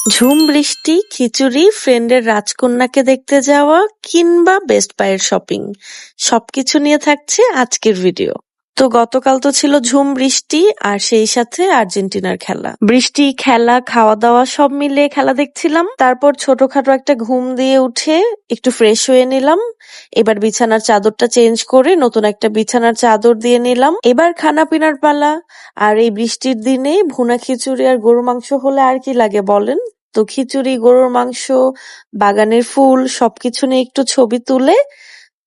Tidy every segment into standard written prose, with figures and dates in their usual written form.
ঝুম বৃষ্টি, খিচুড়ি, ফ্রেন্ডের রাজকন্যাকে দেখতে যাওয়া কিংবা বেস্ট বাইয়ের শপিং সবকিছু নিয়ে থাকছে আজকের ভিডিও। তো গতকাল তো ছিল ঝুম বৃষ্টি আর সেই সাথে আর্জেন্টিনার খেলা। বৃষ্টি, খেলা, খাওয়া দাওয়া সব মিলিয়ে খেলা দেখছিলাম। তারপর ছোটখাটো একটা ঘুম দিয়ে উঠে একটু ফ্রেশ হয়ে নিলাম। এবার বিছানার চাদরটা চেঞ্জ করে নতুন একটা বিছানার চাদর দিয়ে নিলাম। এবার খানা পিনার পালা। আর এই বৃষ্টির দিনে ভুনা খিচুড়ি আর গরুর মাংস হলে আর কি লাগে বলেন? তো খিচুড়ি, গরুর মাংস, বাগানের ফুল সবকিছু নিয়ে একটু ছবি তুলে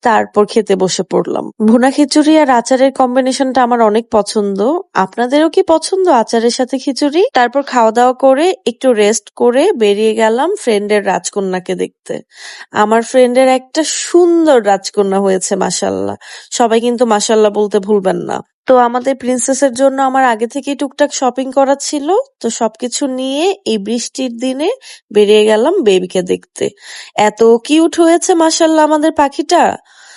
তারপর খেতে বসে পড়লাম। ভুনা খিচুড়ি আর আচারের কম্বিনেশনটা আমার অনেক পছন্দ। আপনাদেরও কি পছন্দ আচারের সাথে খিচুড়ি? তারপর খাওয়া দাওয়া করে একটু রেস্ট করে বেরিয়ে গেলাম ফ্রেন্ডের রাজকন্যাকে দেখতে। আমার ফ্রেন্ডের একটা সুন্দর রাজকন্যা হয়েছে মাশাআল্লাহ। সবাই কিন্তু মাশাআল্লাহ বলতে ভুলবেন না। তো আমাদের প্রিন্সেসের জন্য আমার আগে থেকেই টুকটাক শপিং করা ছিল। তো সবকিছু নিয়ে এই বৃষ্টির দিনে বেরিয়ে গেলাম বেবিকে দেখতে। এত কিউট হয়েছে মাশাআল্লাহ আমাদের পাখিটা।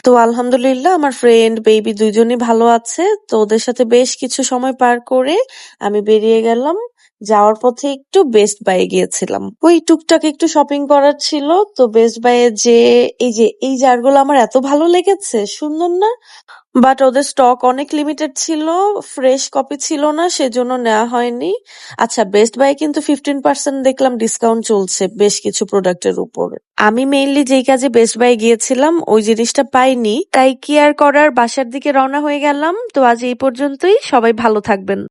তো আলহামদুলিল্লাহ আমার ফ্রেন্ড, বেবি দুইজনই ভালো আছে। তো ওদের সাথে বেশ কিছু সময় পার করে আমি বেরিয়ে গেলাম। যাওয়ার পথে একটু বেস্ট বাই গিয়েছিলাম। ওই টুকটাক একটু শপিং করার ছিল। তো বেস্ট বাইয়ে এই জারগুলো আমার এত ভালো লেগেছে, সুন্দর না? বাট ওদের স্টক অনেক লিমিটেড ছিল, ফ্রেশ কপি ছিল না, সেজন্য নেওয়া হয়নি। আচ্ছা, বেস্ট বাই কিন্তু 15% দেখলাম ডিসকাউন্ট চলছে বেশ কিছু প্রোডাক্টের উপর। আমি মেইনলি যেই কাজে বেস্ট বাই গিয়েছিলাম ওই জিনিসটা পাইনি, তাই কি আর করার, বাসার দিকে রওনা হয়ে গেলাম। তো আজ এই পর্যন্তই, সবাই ভালো থাকবেন।